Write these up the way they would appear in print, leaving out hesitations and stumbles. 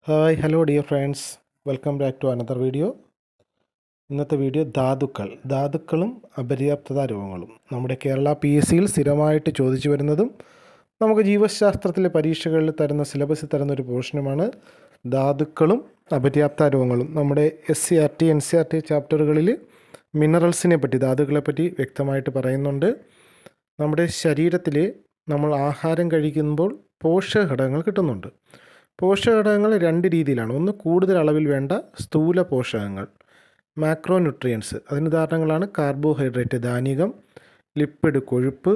Hi hello dear friends, welcome back to another video. ഇന്നത്തെ video ധാതുക്കളും അപര്യാപ്തത രോഗങ്ങളും. നമ്മുടെ കേരള PSCയിൽ സ്ഥിരമായിട്ട് ചോദിച്ചു വരുന്നതും നമുക്ക് ജീവശാസ്ത്രത്തിലെ പരീക്ഷകളിൽ തരുന്ന സിലബസിൽ തരുന്ന ഒരു പോർഷനുമാണ് ധാതുക്കളും അപര്യാപ്ത രോഗങ്ങളും. നമ്മുടെ SCERT NCERT ചാപ്റ്ററുകളിൽ മിനറൽസിനെ പറ്റി, ധാതുക്കളെ പറ്റി വ്യക്തമായിട്ട് പറയുന്നുണ്ട്. നമ്മുടെ ശരീരത്തിൽ നമ്മൾ ആഹാരം കഴിക്കുമ്പോൾ പോഷകഘടകങ്ങൾ കിട്ടുന്നുണ്ട്. പോഷകഘടകങ്ങൾ രണ്ട് രീതിയിലാണ്. ഒന്ന്, കൂടുതൽ അളവിൽ വേണ്ട സ്ഥൂല പോഷകങ്ങൾ, മാക്രോ ന്യൂട്രിയൻസ്. അതിന് ഉദാഹരണങ്ങളാണ് കാർബോഹൈഡ്രേറ്റ്, ധാന്യം, ലിപ്പിഡ്, കൊഴുപ്പ്,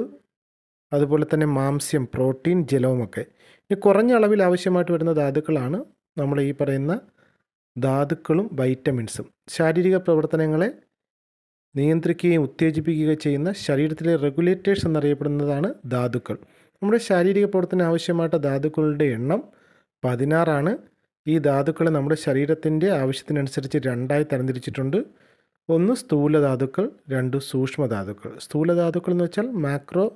അതുപോലെ തന്നെ മാംസ്യം, പ്രോട്ടീൻ, ജലവുമൊക്കെ. ഇനി കുറഞ്ഞ അളവിൽ ആവശ്യമായിട്ട് വരുന്ന ധാതുക്കളാണ് നമ്മൾ ഈ പറയുന്ന ധാതുക്കളും വൈറ്റമിൻസും. ശാരീരിക പ്രവർത്തനങ്ങളെ നിയന്ത്രിക്കുകയും ഉത്തേജിപ്പിക്കുകയും ചെയ്യുന്ന ശരീരത്തിലെ റെഗുലേറ്റേഴ്സ് എന്നറിയപ്പെടുന്നതാണ് ധാതുക്കൾ. നമ്മുടെ ശാരീരിക പ്രവർത്തനം ആവശ്യമായിട്ട് ധാതുക്കളുടെ എണ്ണം 16. ഈ ധാതുക്കളെ നമ്മുടെ ശരീരത്തിൻ്റെ ആവശ്യത്തിനനുസരിച്ച് രണ്ടായി തരംതിരിച്ചിട്ടുണ്ട്. ഒന്ന് സ്ഥൂലധാതുക്കൾ, രണ്ട് സൂക്ഷ്മധാതുക്കൾ. സ്ഥൂലധാതുക്കൾ എന്ന് വെച്ചാൽ മാക്രോ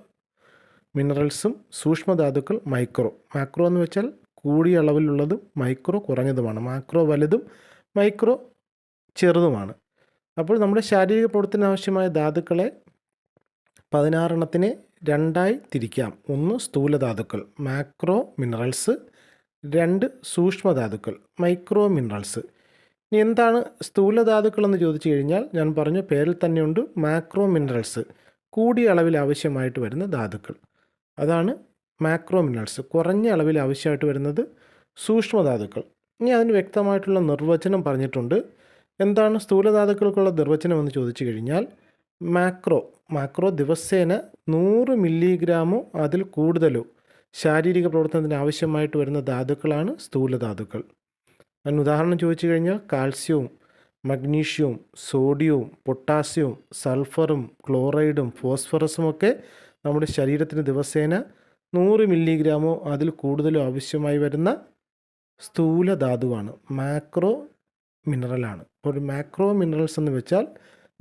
മിനറൽസും, സൂക്ഷ്മധാതുക്കൾ മാക്രോ എന്ന് വെച്ചാൽ കൂടിയ അളവിലുള്ളതും മൈക്രോ കുറഞ്ഞതുമാണ്. മാക്രോ വലുതും മൈക്രോ ചെറുതുമാണ്. അപ്പോൾ നമ്മുടെ ശാരീരിക പ്രവർത്തനം ആവശ്യമായ ധാതുക്കളെ 16 രണ്ടായി തിരിക്കാം. ഒന്ന് സ്ഥൂലധാതുക്കൾ, മാക്രോ മിനറൽസ്, രണ്ട് സൂക്ഷ്മധാതുക്കൾ, മൈക്രോ മിനറൽസ്. ഇനി എന്താണ് സ്ഥൂലധാതുക്കളെന്ന് ചോദിച്ചു കഴിഞ്ഞാൽ ഞാൻ പറഞ്ഞ പേരിൽ തന്നെയുണ്ട്, മാക്രോ മിനറൽസ്, കൂടിയ അളവിൽ ആവശ്യമായിട്ട് വരുന്ന ധാതുക്കൾ. അതാണ് മാക്രോ മിനറൽസ്. കുറഞ്ഞ അളവിൽ ആവശ്യമായിട്ട് വരുന്നത് സൂക്ഷ്മധാതുക്കൾ. ഇനി അതിന് വ്യക്തമായിട്ടുള്ള നിർവചനം പറഞ്ഞിട്ടുണ്ട്. എന്താണ് സ്ഥൂലധാതുക്കൾക്കുള്ള നിർവചനം എന്ന് ചോദിച്ചു കഴിഞ്ഞാൽ, മാക്രോ ദിവസേന 100 മില്ലിഗ്രാമോ അതിൽ കൂടുതലോ ശാരീരിക പ്രവർത്തനത്തിന് ആവശ്യമായിട്ട് വരുന്ന ധാതുക്കളാണ് സ്ഥൂലധാതുക്കൾ. അതിന് ഉദാഹരണം ചോദിച്ചു കഴിഞ്ഞാൽ കാൽസ്യവും, മഗ്നീഷ്യവും, സോഡിയവും, പൊട്ടാസ്യവും, സൾഫറും, ക്ലോറൈഡും, ഫോസ്ഫറസും ഒക്കെ നമ്മുടെ ശരീരത്തിന് ദിവസേന 100 മില്ലിഗ്രാമോ അതിൽ കൂടുതലോ ആവശ്യമായി വരുന്ന സ്ഥൂലധാതുവാണ്, മാക്രോ മിനറലാണ്. അപ്പോൾ മാക്രോ മിനറൽസ് എന്ന് വെച്ചാൽ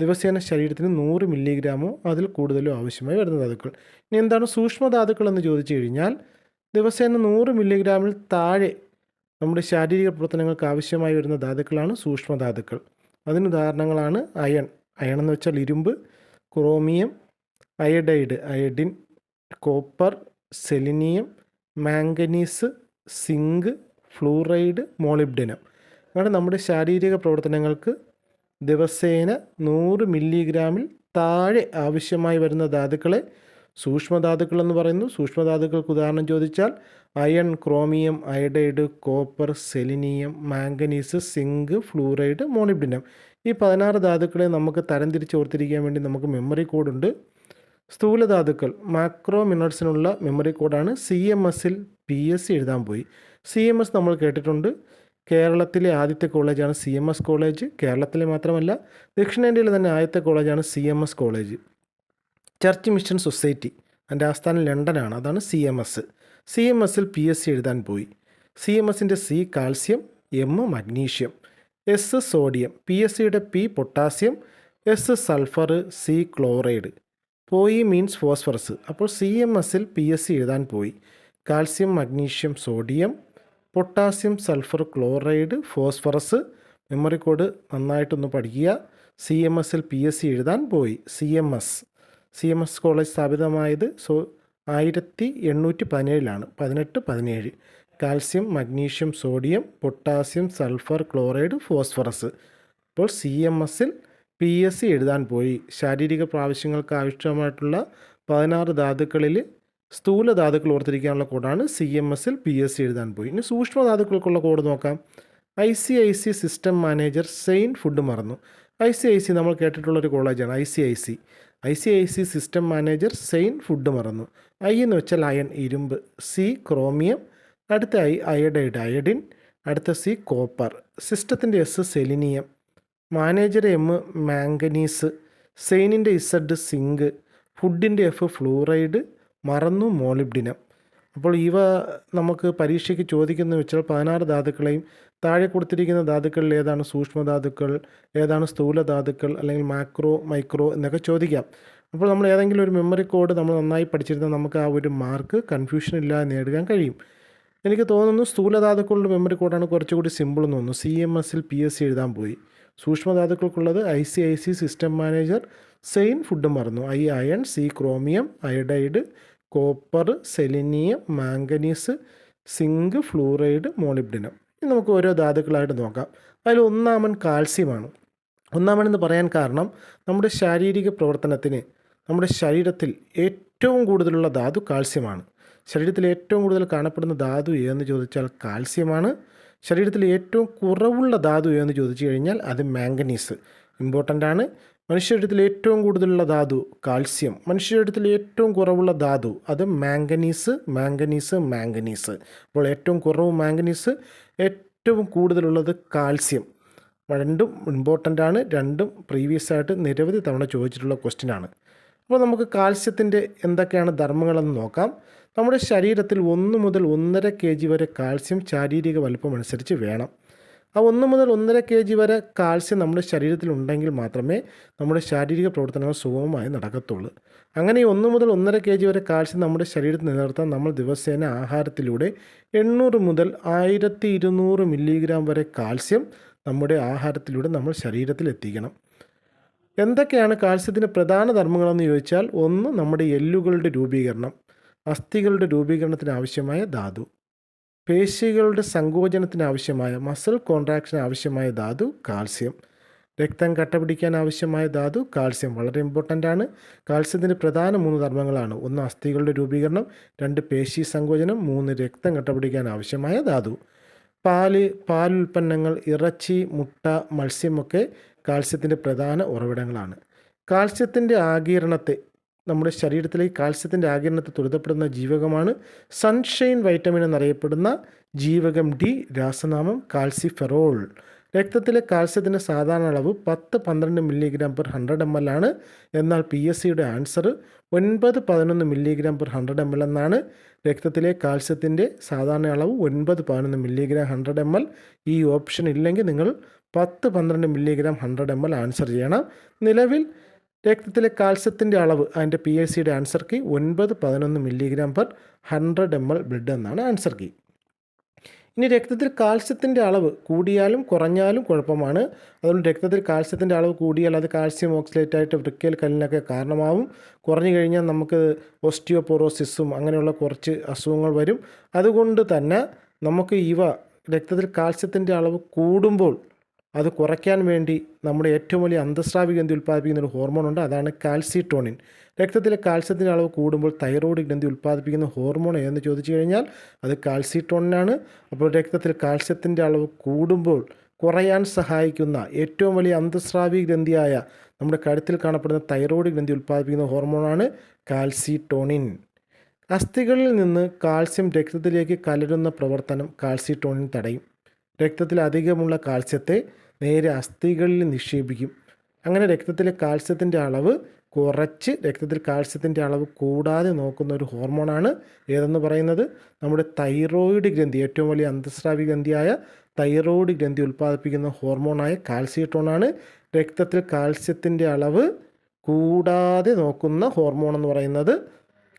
ദിവസേന ശരീരത്തിന് 100 മില്ലിഗ്രാമോ അതിൽ കൂടുതലോ ആവശ്യമായി വരുന്ന ധാതുക്കൾ. ഇനി എന്താണ് സൂക്ഷ്മധാതുക്കൾ എന്ന് ചോദിച്ചു കഴിഞ്ഞാൽ, ദിവസേന 100 മില്ലിഗ്രാമിൽ താഴെ നമ്മുടെ ശാരീരിക പ്രവർത്തനങ്ങൾക്ക് ആവശ്യമായി വരുന്ന ധാതുക്കളാണ് സൂക്ഷ്മധാതുക്കൾ. അതിന് ഉദാഹരണങ്ങളാണ് അയൺ എന്ന് വെച്ചാൽ ഇരുമ്പ്, chromium, iodine, copper, selenium, manganese, zinc, fluoride, molybdenum. അങ്ങനെ നമ്മുടെ ശാരീരിക പ്രവർത്തനങ്ങൾക്ക് ദിവസേന 100 മില്ലിഗ്രാമിൽ താഴെ ആവശ്യമായി വരുന്ന ധാതുക്കളെ സൂക്ഷ്മധാതുക്കൾ എന്ന് പറയുന്നു. സൂക്ഷ്മധാതുക്കൾക്ക് ഉദാഹരണം ചോദിച്ചാൽ iron, chromium, iodide, copper, selenium, manganese, zinc, fluoride, molybdenum. ഈ 16 ധാതുക്കളെ നമുക്ക് തരംതിരിച്ച് ഓർത്തിരിക്കാൻ വേണ്ടി നമുക്ക് മെമ്മറി കോഡുണ്ട്. സ്ഥൂലധാതുക്കൾ, മാക്രോ മിനറൽസിനുള്ള മെമ്മറി കോഡാണ്. CMSൽ PSC എഴുതാൻ പോയി. CMS നമ്മൾ കേട്ടിട്ടുണ്ട്. കേരളത്തിലെ ആദ്യത്തെ കോളേജാണ് CMS കോളേജ്. കേരളത്തിലെ മാത്രമല്ല, ദക്ഷിണേന്ത്യയിലെ തന്നെ ആദ്യത്തെ കോളേജാണ് CMS college. Church mission society, അതിൻ്റെ ആസ്ഥാനം ലണ്ടനാണ്. അതാണ് CMSൽ PSC എഴുതാൻ പോയി. CMSൻ്റെ C calcium, M magnesium, S sodium, PSCയുടെ P potassium, S sulphur, C chloride. പോയി മീൻസ് ഫോസ്ഫറസ്. അപ്പോൾ CMSൽ PSC എഴുതാൻ പോയി. Calcium, magnesium, sodium, potassium, sulphur, chloride, phosphorus. Memory code നന്നായിട്ടൊന്ന് പഠിക്കുക. CMSൽ PSC എഴുതാൻ പോയി. CMS കോളേജ് സ്ഥാപിതമായത് 1817 1817. Calcium, magnesium, sodium, potassium, sulphur, chloride, phosphorus. അപ്പോൾ CMSൽ PSC എഴുതാൻ പോയി. ശാരീരിക ആവശ്യങ്ങൾക്ക് ആവശ്യമായിട്ടുള്ള 16 ധാതുക്കളിൽ സ്ഥൂലധാതുക്കൾ ഓർത്തിരിക്കാനുള്ള കോഡാണ് CMSൽ PSC എഴുതാൻ പോയി. ഇനി സൂക്ഷ്മധാതുക്കൾക്കുള്ള കോഡ് നോക്കാം. ICIC സിസ്റ്റം മാനേജർ സെയിൻ ഫുഡ് മറന്നു. ICIC നമ്മൾ കേട്ടിട്ടുള്ളൊരു കോളേജാണ്. ICIC സിസ്റ്റം മാനേജർ സെയിൻ ഫുഡ് മറന്നു. I എന്ന് വെച്ചാൽ അയൺ, ഇരുമ്പ്, C ക്രോമിയം, അടുത്ത I അയഡിൻ, അടുത്ത C കോപ്പർ, സിസ്റ്റത്തിൻ്റെ S selenium, manager M manganese, സെയിനിൻ്റെ Z സിങ്ക്, ഫുഡിൻ്റെ F ഫ്ലൂറൈഡ്, മറന്നു മോളിബ്ഡിനം. അപ്പോൾ ഇവ നമുക്ക് പരീക്ഷയ്ക്ക് ചോദിക്കുന്നത് വെച്ചാൽ 16 ധാതുക്കളെയും താഴെ കൊടുത്തിരിക്കുന്ന ധാതുക്കളിൽ ഏതാണ് സൂക്ഷ്മധാതുക്കൾ, ഏതാണ് സ്ഥൂലധാതുക്കൾ, അല്ലെങ്കിൽ മാക്രോ, മൈക്രോ എന്നൊക്കെ ചോദിക്കാം. അപ്പോൾ നമ്മൾ ഏതെങ്കിലും ഒരു മെമ്മറി കോഡ് നമ്മൾ നന്നായി പഠിച്ചിരുന്നാൽ നമുക്ക് ആ ഒരു മാർക്ക് കൺഫ്യൂഷൻ ഇല്ലാതെ നേടാൻ കഴിയും. എനിക്ക് തോന്നുന്നു സ്ഥൂലധാതുക്കളുടെ മെമ്മറി കോഡാണ് കുറച്ചുകൂടി സിമ്പിൾ എന്ന് തോന്നുന്നു. CMSൽ PSC എഴുതാൻ പോയി. സൂക്ഷ്മധാതുക്കൾക്കുള്ളത് ICIC സിസ്റ്റം മാനേജർ, സെയിൻ ഫുഡ് മറന്നു, iron, chromium, iodide, copper, selenium, manganese, zinc, fluoride, molybdenum. ഇനി നമുക്ക് ഓരോ ധാതുക്കളായിട്ട് നോക്കാം. അതിൽ ഒന്നാമൻ കാൽസ്യമാണ്. ഒന്നാമനെന്ന് പറയാൻ കാരണം നമ്മുടെ ശാരീരിക പ്രവർത്തനത്തിന് നമ്മുടെ ശരീരത്തിൽ ഏറ്റവും കൂടുതലുള്ള ധാതു കാൽസ്യമാണ്. ശരീരത്തിൽ ഏറ്റവും കൂടുതൽ കാണപ്പെടുന്ന ധാതു ഏതെന്ന് ചോദിച്ചാൽ കാൽസ്യമാണ്. ശരീരത്തിൽ ഏറ്റവും കുറവുള്ള ധാതു ഏതെന്ന് ചോദിച്ചു കഴിഞ്ഞാൽ അത് മാംഗനീസ്. ഇമ്പോർട്ടൻ്റ് ആണ്. മനുഷ്യശരീരത്തിൽ ഏറ്റവും കൂടുതലുള്ള ധാതു കാൽസ്യം, മനുഷ്യശരീരത്തിൽ ഏറ്റവും കുറവുള്ള ധാതു അത് മാംഗനീസ്. അപ്പോൾ ഏറ്റവും കുറവ് മാംഗനീസ്, ഏറ്റവും കൂടുതലുള്ളത് കാൽസ്യം. രണ്ടും ഇമ്പോർട്ടൻ്റ് ആണ്. രണ്ടും പ്രീവിയസ് ആയിട്ട് നിരവധി തവണ ചോദിച്ചിട്ടുള്ള ക്വസ്റ്റ്യനാണ്. അപ്പോൾ നമുക്ക് കാൽസ്യത്തിൻ്റെ എന്തൊക്കെയാണ് ധർമ്മങ്ങളെന്ന് നോക്കാം. നമ്മുടെ ശരീരത്തിൽ 1 മുതൽ 1.5 kg വരെ കാൽസ്യം ശാരീരിക വലുപ്പം അനുസരിച്ച് വേണം. ആ 1 മുതൽ 1.5 kg വരെ കാൽസ്യം നമ്മുടെ ശരീരത്തിൽ ഉണ്ടെങ്കിൽ മാത്രമേ നമ്മുടെ ശാരീരിക പ്രവർത്തനങ്ങൾ സുഗമമായി നടക്കത്തുള്ളൂ. അങ്ങനെ 1 മുതൽ 1.5 kg വരെ കാൽസ്യം നമ്മുടെ ശരീരത്തിൽ നിലനിർത്താൻ നമ്മൾ ദിവസേന ആഹാരത്തിലൂടെ 800 മുതൽ 1200 മില്ലിഗ്രാം വരെ കാൽസ്യം നമ്മുടെ ആഹാരത്തിലൂടെ നമ്മൾ ശരീരത്തിൽ എത്തിക്കണം. എന്തൊക്കെയാണ് കാൽസ്യത്തിൻ്റെ പ്രധാന ധർമ്മങ്ങളെന്ന് ചോദിച്ചാൽ, ഒന്ന് നമ്മുടെ എല്ലുകളുടെ രൂപീകരണം, അസ്ഥികളുടെ രൂപീകരണത്തിന് ആവശ്യമായ ധാതു, പേശികളുടെ സങ്കോചനത്തിന് ആവശ്യമായ മസിൽ കോൺട്രാക്ഷന് ആവശ്യമായ ധാതു കാൽസ്യം, രക്തം കട്ടപിടിക്കാൻ ആവശ്യമായ ധാതു കാൽസ്യം. വളരെ ഇമ്പോർട്ടൻ്റ് ആണ്. കാൽസ്യത്തിൻ്റെ പ്രധാന 3 ധർമ്മങ്ങളാണ്. 1 അസ്ഥികളുടെ രൂപീകരണം, 2 പേശി സങ്കോചനം, 3 രക്തം കട്ടപിടിക്കാൻ ആവശ്യമായ ധാതു. പാലുൽപ്പന്നങ്ങൾ, ഇറച്ചി, മുട്ട, മത്സ്യമൊക്കെ കാൽസ്യത്തിൻ്റെ പ്രധാന ഉറവിടങ്ങളാണ്. കാൽസ്യത്തിൻ്റെ ആഗിരണത്തെ നമ്മുടെ ശരീരത്തിലേക്ക് കാൽസ്യത്തിൻ്റെ ആഗിരണത്തെ ത്വരിതപ്പെടുന്ന ജീവകമാണ് സൺഷൈൻ വൈറ്റമിൻ എന്നറിയപ്പെടുന്ന ജീവകം D, രാസനാമം കാൽസിഫെറോൾ. രക്തത്തിലെ കാൽസ്യത്തിൻ്റെ സാധാരണ അളവ് 10-12 mg/100 ml ആണ്. എന്നാൽ PSCയുടെ ആൻസർ 9-11 mg/100 ml എന്നാണ്. രക്തത്തിലെ കാൽസ്യത്തിൻ്റെ സാധാരണ അളവ് 9-11 mg/100 ml. ഈ ഓപ്ഷൻ ഇല്ലെങ്കിൽ നിങ്ങൾ 10-12 mg/100 ml ആൻസർ ചെയ്യണം. നിലവിൽ രക്തത്തിലെ കാൽസ്യത്തിൻ്റെ അളവ് അതിൻ്റെ PSCയുടെ answer key 9-11 mg/100 ml blood എന്നാണ് ആൻസർ കീ. ഇനി രക്തത്തിൽ കാൽസ്യത്തിൻ്റെ അളവ് കൂടിയാലും കുറഞ്ഞാലും കുഴപ്പമാണ്. അതുകൊണ്ട് രക്തത്തിൽ കാൽസ്യത്തിൻ്റെ അളവ് കൂടിയാൽ അത് കാൽസ്യം ഓക്സലേറ്റായിട്ട് വൃക്കയിൽ കല്ലിനൊക്കെ കാരണമാവും. കുറഞ്ഞു കഴിഞ്ഞാൽ നമുക്ക് ഓസ്റ്റിയോപോറോസിസും അങ്ങനെയുള്ള കുറച്ച് അസുഖങ്ങൾ വരും. അതുകൊണ്ട് തന്നെ നമുക്ക് രക്തത്തിൽ കാൽസ്യത്തിൻ്റെ അളവ് കൂടുമ്പോൾ അത് കുറയ്ക്കാൻ വേണ്ടി നമ്മുടെ ഏറ്റവും വലിയ അന്തസ്രാവി ഗ്രന്ഥി ഉൽപ്പാദിപ്പിക്കുന്ന ഒരു ഹോർമോണുണ്ട്, അതാണ് കാൽസിട്ടോണിൻ. രക്തത്തിലെ കാൽസ്യത്തിൻ്റെ അളവ് കൂടുമ്പോൾ തൈറോയ്ഡ് ഗ്രന്ഥി ഉൽപ്പാദിപ്പിക്കുന്ന ഹോർമോൺ ഏതെന്ന് ചോദിച്ചു കഴിഞ്ഞാൽ അത് കാൽസിട്ടോണിനാണ്. അപ്പോൾ രക്തത്തിൽ കാൽസ്യത്തിൻ്റെ അളവ് കൂടുമ്പോൾ കുറയാൻ സഹായിക്കുന്ന ഏറ്റവും വലിയ അന്തസ്രാവി ഗ്രന്ഥിയായ നമ്മുടെ കഴുത്തിൽ കാണപ്പെടുന്ന തൈറോയ്ഡ് ഗ്രന്ഥി ഉൽപ്പാദിപ്പിക്കുന്ന ഹോർമോണാണ് കാൽസിട്ടോണിൻ. അസ്ഥികളിൽ നിന്ന് കാൽസ്യം രക്തത്തിലേക്ക് കലരുന്ന പ്രവർത്തനം കാൽസിട്ടോണിൻ തടയും. രക്തത്തിൽ അധികമുള്ള കാൽസ്യത്തെ നേരെ അസ്ഥികളിൽ നിക്ഷേപിക്കും. അങ്ങനെ രക്തത്തിലെ കാൽസ്യത്തിൻ്റെ അളവ് കുറച്ച് രക്തത്തിൽ കാൽസ്യത്തിൻ്റെ അളവ് കൂടാതെ നോക്കുന്ന ഒരു ഹോർമോണാണ് ഏതെന്ന് പറയുന്നത് നമ്മുടെ തൈറോയ്ഡ് ഗ്രന്ഥി. ഏറ്റവും വലിയ അന്തസ്രാവി ഗ്രന്ഥിയായ തൈറോയ്ഡ് ഗ്രന്ഥി ഉൽപ്പാദിപ്പിക്കുന്ന ഹോർമോണായ കാൽസിട്ടോണാണ് രക്തത്തിൽ കാൽസ്യത്തിൻ്റെ അളവ് കൂടാതെ നോക്കുന്ന ഹോർമോൺ എന്ന് പറയുന്നത്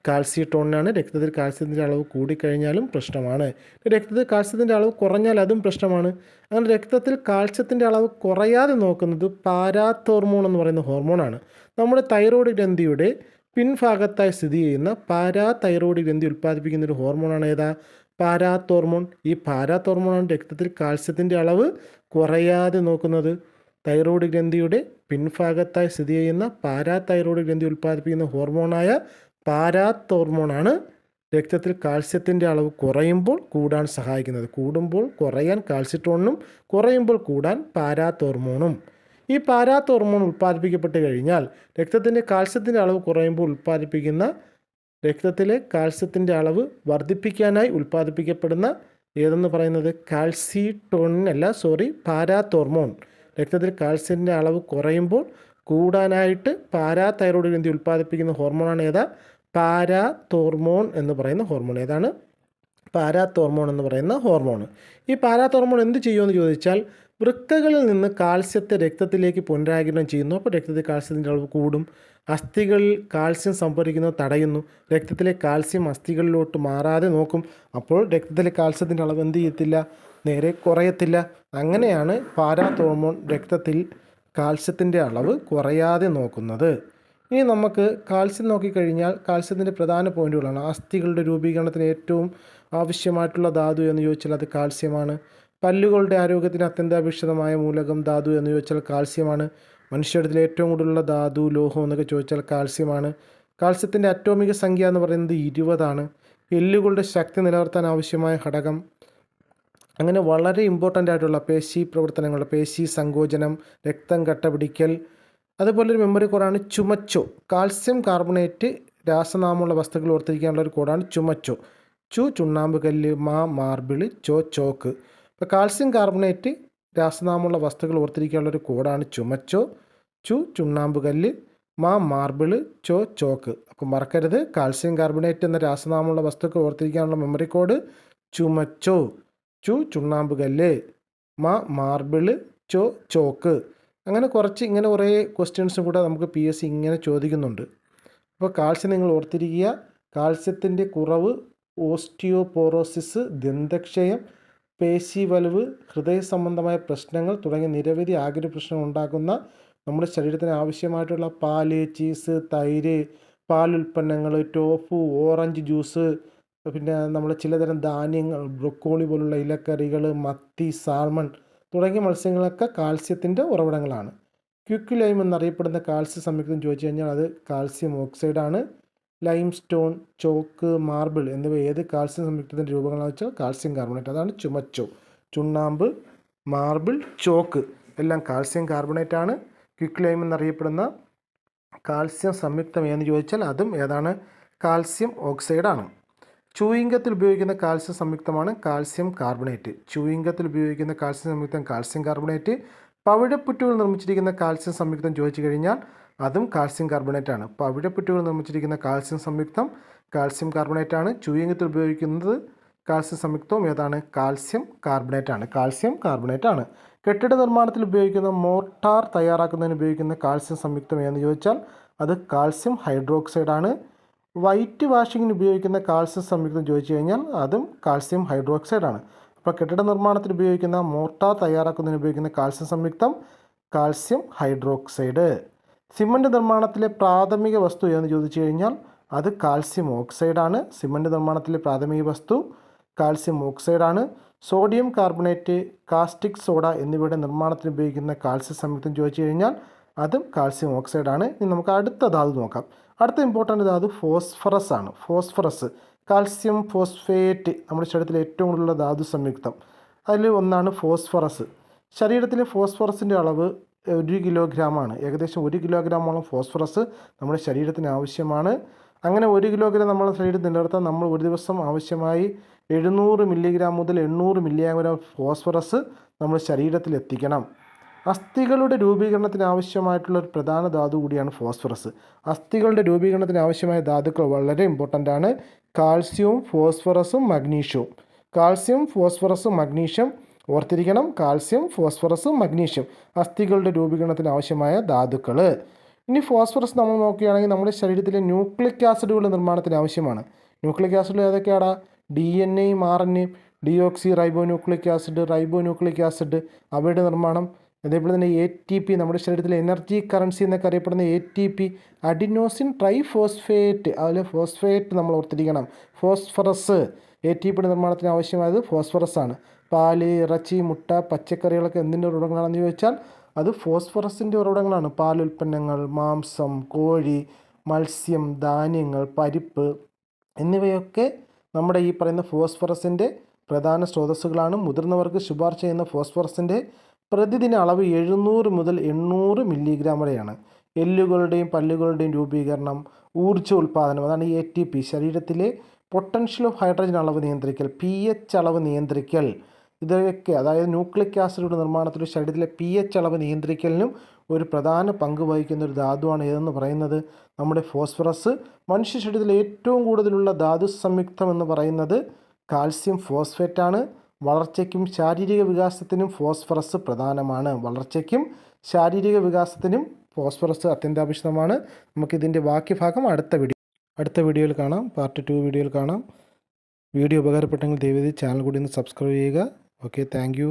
കാൽസിട്ടോണിനാണ്. രക്തത്തിൽ കാൽസ്യത്തിൻ്റെ അളവ് കൂടിക്കഴിഞ്ഞാലും പ്രശ്നമാണ്. രക്തത്തിൽ കാൽസ്യത്തിൻ്റെ അളവ് കുറഞ്ഞാൽ അതും പ്രശ്നമാണ്. അങ്ങനെ രക്തത്തിൽ കാൽസ്യത്തിൻ്റെ അളവ് കുറയാതെ നോക്കുന്നത് പാരാത്തോർമോൺ എന്ന് പറയുന്ന ഹോർമോണാണ്. നമ്മുടെ തൈറോയ്ഡ് ഗ്രന്ഥിയുടെ പിൻഭാഗത്തായി സ്ഥിതി ചെയ്യുന്ന പാരാതൈറോയ്ഡ് ഗ്രന്ഥി ഉൽപ്പാദിപ്പിക്കുന്ന ഒരു ഹോർമോണാണ് ഏതാ? പാരാത്തോർമോൺ. ഈ പാരാത്തോർമോണാണ് രക്തത്തിൽ കാൽസ്യത്തിൻ്റെ അളവ് കുറയാതെ നോക്കുന്നത്. തൈറോയ്ഡ് ഗ്രന്ഥിയുടെ പിൻഭാഗത്തായി സ്ഥിതി ചെയ്യുന്ന പാരാതൈറോയ്ഡ് ഗ്രന്ഥി ഉൽപ്പാദിപ്പിക്കുന്ന ഹോർമോണായ പാരാത്തോർമോണാണ് രക്തത്തിൽ കാൽസ്യത്തിൻ്റെ അളവ് കുറയുമ്പോൾ കൂടാൻ സഹായിക്കുന്നത്. കൂടുമ്പോൾ കുറയാൻ കാൽസിട്ടോണിനും കുറയുമ്പോൾ കൂടാൻ പാരാത്തോർമോണും. ഈ പാരാത്തോർമോൺ ഉൽപ്പാദിപ്പിക്കപ്പെട്ട് കഴിഞ്ഞാൽ രക്തത്തിൻ്റെ കാൽസ്യത്തിൻ്റെ അളവ് കുറയുമ്പോൾ രക്തത്തിലെ കാൽസ്യത്തിൻ്റെ അളവ് വർദ്ധിപ്പിക്കാനായി ഉൽപ്പാദിപ്പിക്കപ്പെടുന്ന ഏതെന്ന് പറയുന്നത് പാരാത്തോർമോൺ. രക്തത്തിൽ കാൽസ്യത്തിൻ്റെ അളവ് കുറയുമ്പോൾ കൂടാനായിട്ട് പാരാതൈറോയ്ഡ് ഗ്രന്ഥി ഉൽപ്പാദിപ്പിക്കുന്ന ഹോർമോണാണ് ഏതാ? പാരാത്തോർമോൺ എന്ന് പറയുന്ന ഹോർമോൺ. ഏതാണ്? പാരാത്തോർമോൺ എന്ന് പറയുന്ന ഹോർമോൺ. ഈ പാരാത്തോർമോൺ എന്ത് ചെയ്യുമെന്ന് ചോദിച്ചാൽ വൃക്കകളിൽ നിന്ന് കാൽസ്യത്തെ രക്തത്തിലേക്ക് പുനരാഗിരണം ചെയ്യുന്നു. അപ്പോൾ രക്തത്തിൽ കാൽസ്യത്തിൻ്റെ അളവ് കൂടും. അസ്ഥികളിൽ കാൽസ്യം സംഭരിക്കുന്നത് തടയുന്നു. രക്തത്തിലെ കാൽസ്യം അസ്ഥികളിലോട്ട് മാറാതെ നോക്കും. അപ്പോൾ രക്തത്തിലെ കാൽസ്യത്തിൻ്റെ അളവ് എന്ത് ചെയ്യത്തില്ല, നേരെ കുറയത്തില്ല. അങ്ങനെയാണ് പാരാതോർമോൺ രക്തത്തിൽ കാൽസ്യത്തിൻ്റെ അളവ് കുറയാതെ നോക്കുന്നത്. ഇനി നമുക്ക് കാൽസ്യം നോക്കിക്കഴിഞ്ഞാൽ കാൽസ്യത്തിൻ്റെ പ്രധാന പോയിൻറ്റുകളാണ്. അസ്ഥികളുടെ രൂപീകരണത്തിന് ഏറ്റവും ആവശ്യമായിട്ടുള്ള ധാതു എന്ന് ചോദിച്ചാൽ അത് കാൽസ്യമാണ്. പല്ലുകളുടെ ആരോഗ്യത്തിന് അത്യന്താപേക്ഷിതമായ മൂലകം ധാതു എന്ന് ചോദിച്ചാൽ കാൽസ്യമാണ്. മനുഷ്യരിൽ ഏറ്റവും കൂടുതലുള്ള ധാതു ലോഹം എന്നൊക്കെ ചോദിച്ചാൽ കാൽസ്യമാണ്. കാൽസ്യത്തിൻ്റെ അറ്റോമിക സംഖ്യ എന്ന് പറയുന്നത് 20 എല്ലുകളുടെ ശക്തി നിലനിർത്താൻ ആവശ്യമായ ഘടകം. അങ്ങനെ വളരെ ഇമ്പോർട്ടൻ്റ് ആയിട്ടുള്ള പേശി പ്രവർത്തനങ്ങൾ, പേശി സങ്കോചനം, രക്തം കട്ടപിടിക്കൽ. അതുപോലെ ഒരു മെമ്മറി കോഡാണ് ചുമച്ചോ. കാൽസ്യം കാർബണേറ്റ് രാസനാമമുള്ള വസ്തുക്കൾ ഓർത്തിരിക്കാനുള്ള ഒരു കോഡാണ് ചുമച്ചോ. ചുണ്ണാമ്പ് കല്ല്, മാർബിള്, ചോക്ക്. അപ്പോൾ കാൽസ്യം കാർബണേറ്റ് രാസനാമമുള്ള വസ്തുക്കൾ ഓർത്തിരിക്കാനുള്ളൊരു കോഡാണ് ചുമച്ചോ. ചുണ്ണാമ്പ് കല്ല്, മാർബിള്, ചോക്ക്. അപ്പോൾ മറക്കരുത്, കാൽസ്യം കാർബണേറ്റ് എന്ന രാസനാമമുള്ള വസ്തുക്കൾ ഓർത്തിരിക്കാനുള്ള മെമ്മറി കോഡ് ചുമച്ചോ. ചുണ്ണാമ്പ് കല്ല്, മാർബിള്, ചോക്ക്. അങ്ങനെ ഇങ്ങനെ കുറേ ക്വസ്റ്റ്യൻസും കൂടെ നമുക്ക് PSC ഇങ്ങനെ ചോദിക്കുന്നുണ്ട്. അപ്പോൾ കാൽസ്യം നിങ്ങൾ ഓർത്തിരിക്കുക. കാൽസ്യത്തിൻ്റെ കുറവ് ഓസ്റ്റിയോപോറോസിസ്, ദന്തക്ഷയം, പേശി വലവ്, ഹൃദയ സംബന്ധമായ പ്രശ്നങ്ങൾ തുടങ്ങിയ നിരവധി ആരോഗ്യ പ്രശ്നങ്ങൾ ഉണ്ടാക്കുന്ന നമ്മുടെ ശരീരത്തിന് ആവശ്യമായിട്ടുള്ള പാല്, ചീസ്, തൈര്, പാലുൽപ്പന്നങ്ങൾ, ടോഫു, ഓറഞ്ച് ജ്യൂസ്, പിന്നെ നമ്മൾ ചിലതരം ധാന്യങ്ങൾ, ബ്രൊക്കോളി പോലുള്ള ഇലക്കറികൾ, മത്തി, സാൽമൺ തുടങ്ങിയ മത്സ്യങ്ങളൊക്കെ കാൽസ്യത്തിൻ്റെ ഉറവിടങ്ങളാണ്. ക്വിക്ക് ലൈം എന്നറിയപ്പെടുന്ന കാൽസ്യ സംയുക്തം ചോദിച്ചു കഴിഞ്ഞാൽ അത് കാൽസ്യം ഓക്സൈഡാണ്. ലൈം സ്റ്റോൺ, ചോക്ക്, മാർബിൾ എന്നിവ ഏത് കാൽസ്യം സംയുക്തത്തിൻ്റെ രൂപങ്ങളാണെന്ന് വെച്ചാൽ കാൽസ്യം കാർബണേറ്റ്. അതാണ് ചുമച്ചോ. ചുണ്ണാമ്പ്, മാർബിൾ, ചോക്ക് എല്ലാം കാൽസ്യം കാർബണേറ്റ് ആണ്. ക്വിക്ക് ലൈം എന്നറിയപ്പെടുന്ന കാൽസ്യം സംയുക്തം ഏതെന്ന് ചോദിച്ചാൽ അതും ഏതാണ്, കാൽസ്യം ഓക്സൈഡാണ്. ചൂയിങ്കത്തിൽ ഉപയോഗിക്കുന്ന കാൽസ്യം സംയുക്തമാണ് കാൽസ്യം കാർബണേറ്റ്. ചൂയിങ്കത്തിൽ ഉപയോഗിക്കുന്ന കാൽസ്യം സംയുക്തം കാൽസ്യം കാർബണേറ്റ്. പവിഴപ്പുറ്റുകൾ നിർമ്മിച്ചിരിക്കുന്ന കാൽസ്യം സംയുക്തം ചോദിച്ചു കഴിഞ്ഞാൽ അതും കാൽസ്യം കാർബണേറ്റ് ആണ്. പവിഴപ്പുറ്റുകൾ നിർമ്മിച്ചിരിക്കുന്ന കാൽസ്യം സംയുക്തം കാൽസ്യം കാർബണേറ്റ് ആണ്. ചൂയിങ്കത്തിൽ ഉപയോഗിക്കുന്നത് കാൽസ്യം സംയുക്തവും ഏതാണ്, കാൽസ്യം കാർബണേറ്റ് ആണ്. കാൽസ്യം കാർബണേറ്റ് ആണ്. കെട്ടിട നിർമ്മാണത്തിൽ ഉപയോഗിക്കുന്ന മോർട്ടാർ തയ്യാറാക്കുന്നതിന് ഉപയോഗിക്കുന്ന കാൽസ്യം സംയുക്തം ഏതെന്ന് ചോദിച്ചാൽ അത് കാൽസ്യം ഹൈഡ്രോക്സൈഡാണ്. വൈറ്റ് വാഷിങ്ങിന് ഉപയോഗിക്കുന്ന കാൽസ്യം സംയുക്തം ചോദിച്ചു കഴിഞ്ഞാൽ അതും കാൽസ്യം ഹൈഡ്രോക്സൈഡാണ്. അപ്പോൾ കെട്ടിട നിർമ്മാണത്തിൽ ഉപയോഗിക്കുന്ന മോർട്ടാർ തയ്യാറാക്കുന്നതിന് ഉപയോഗിക്കുന്ന കാൽസ്യം സംയുക്തം കാൽസ്യം ഹൈഡ്രോക്സൈഡ്. സിമൻറ്റ് നിർമ്മാണത്തിലെ പ്രാഥമിക വസ്തു എന്ന് ചോദിച്ചു കഴിഞ്ഞാൽ അത് കാൽസ്യം ഓക്സൈഡാണ്. സിമൻറ്റ് നിർമ്മാണത്തിലെ പ്രാഥമിക വസ്തു കാൽസ്യം ഓക്സൈഡാണ്. സോഡിയം കാർബണേറ്റ്, കാസ്റ്റിക് സോഡ എന്നിവയുടെ നിർമ്മാണത്തിന് ഉപയോഗിക്കുന്ന കാൽസ്യം സംയുക്തം ചോദിച്ചു കഴിഞ്ഞാൽ അതും കാൽസ്യം ഓക്സൈഡാണ്. ഇനി നമുക്ക് അടുത്ത ധാതു നോക്കാം. അടുത്ത ഇമ്പോർട്ടൻ്റ് ധാതു ഫോസ്ഫറസ് ആണ്. ഫോസ്ഫറസ്, കാൽസ്യം ഫോസ്ഫേറ്റ് നമ്മുടെ ശരീരത്തിലെ ഏറ്റവും കൂടുതലുള്ള ധാതു സംയുക്തം. അതിൽ ഒന്നാണ് ഫോസ്ഫറസ്. ശരീരത്തിലെ ഫോസ്ഫറസിൻ്റെ അളവ് 1 കിലോഗ്രാമാണ്. ഏകദേശം 1 കിലോഗ്രാമോളം ഫോസ്ഫറസ് നമ്മുടെ ശരീരത്തിന് ആവശ്യമാണ്. അങ്ങനെ 1 കിലോഗ്രാം നമ്മുടെ ശരീരത്തിൽ നിലനിർത്താൻ നമ്മൾ ഒരു ദിവസം ആവശ്യമായി 700 മില്ലിഗ്രാം മുതൽ 800 മില്ലിഗ്രാം ഫോസ്ഫറസ് നമ്മുടെ ശരീരത്തിൽ എത്തിക്കണം. അസ്ഥികളുടെ രൂപീകരണത്തിന് ആവശ്യമായിട്ടുള്ള ഒരു പ്രധാന ധാതു കൂടിയാണ് ഫോസ്ഫറസ്. അസ്ഥികളുടെ രൂപീകരണത്തിന് ആവശ്യമായ ധാതുക്കൾ വളരെ ഇമ്പോർട്ടൻ്റ് ആണ്. കാൽസ്യവും ഫോസ്ഫറസും മഗ്നീഷ്യവും. കാൽസ്യം, ഫോസ്ഫറസും മഗ്നീഷ്യം ഓർത്തിരിക്കണം. കാൽസ്യം, ഫോസ്ഫറസും മഗ്നീഷ്യം അസ്ഥികളുടെ രൂപീകരണത്തിന് ആവശ്യമായ ധാതുക്കൾ. ഇനി ഫോസ്ഫറസ് നമ്മൾ നോക്കുകയാണെങ്കിൽ നമ്മുടെ ശരീരത്തിലെ ന്യൂക്ലിക് ആസിഡുകളുടെ നിർമ്മാണത്തിന് ആവശ്യമാണ്. ന്യൂക്ലിക് ആസിഡ് ഏതൊക്കെയാണ്? DNA, RNA, deoxy റൈബോ nucleic acid, റൈബോ nucleic acid, അവയുടെ നിർമ്മാണം. അതേപോലെ തന്നെ ATP, നമ്മുടെ ശരീരത്തിലെ എനർജി കറൻസി എന്നൊക്കെ അറിയപ്പെടുന്ന ATP, അഡിനോസിൻ ട്രൈഫോസ്ഫേറ്റ്, അതിൽ ഫോസ്ഫേറ്റ് നമ്മൾ ഓർത്തിരിക്കണം. ഫോസ്ഫറസ്, ATPയുടെ നിർമ്മാണത്തിന് ആവശ്യമായത് ഫോസ്ഫറസ് ആണ്. പാല്, ഇറച്ചി, മുട്ട, പച്ചക്കറികളൊക്കെ എന്തിൻ്റെ ഉറവിടങ്ങളാണെന്ന് ചോദിച്ചാൽ അത് ഫോസ്ഫറസിൻ്റെ ഉറവിടങ്ങളാണ്. പാലുൽപ്പന്നങ്ങൾ, മാംസം, കോഴി, മത്സ്യം, ധാന്യങ്ങൾ, പരിപ്പ് എന്നിവയൊക്കെ നമ്മുടെ ഈ പറയുന്ന ഫോസ്ഫറസിൻ്റെ പ്രധാന സ്രോതസ്സുകളാണ്. മുതിർന്നവർക്ക് ശുപാർശ ചെയ്യുന്ന ഫോസ്ഫറസിൻ്റെ പ്രതിദിന അളവ് 700 മുതൽ 800 മില്ലിഗ്രാം വരെയാണ്. എല്ലുകളുടെയും പല്ലുകളുടെയും രൂപീകരണം, ഊർജ്ജ ഉൽപ്പാദനം, അതാണ് ഈ ATP. ശരീരത്തിലെ പൊട്ടൻഷ്യൽ ഓഫ് ഹൈഡ്രജൻ അളവ് നിയന്ത്രിക്കൽ, pH അളവ് നിയന്ത്രിക്കൽ, ഇതൊക്കെ അതായത് ന്യൂക്ലിക് ആസിഡുകളുടെ നിർമ്മാണത്തിലും ശരീരത്തിലെ pH അളവ് നിയന്ത്രിക്കലിനും ഒരു പ്രധാന പങ്ക് വഹിക്കുന്ന ഒരു ധാതുവാണ് ഏതെന്ന് പറയുന്നത് നമ്മുടെ ഫോസ്ഫറസ്. മനുഷ്യ ശരീരത്തിൽ ഏറ്റവും കൂടുതലുള്ള ധാതു സംയുക്തം എന്ന് പറയുന്നത് കാൽസ്യം ഫോസ്ഫേറ്റാണ്. വളർച്ചയ്ക്കും ശാരീരിക വികാസത്തിനും ഫോസ്ഫറസ് പ്രധാനമാണ്. വളർച്ചയ്ക്കും ശാരീരിക വികാസത്തിനും ഫോസ്ഫറസ് അത്യന്താപേക്ഷിതമാണ്. നമുക്കിതിൻ്റെ ബാക്കി ഭാഗം അടുത്ത വീഡിയോയിൽ കാണാം. പാർട്ട് 2 വീഡിയോയിൽ കാണാം. വീഡിയോ ഉപകാരപ്പെട്ടെങ്കിൽ ദയവായി ചാനൽ കൂടി ഒന്ന് സബ്സ്ക്രൈബ് ചെയ്യുക. Okay, thank you.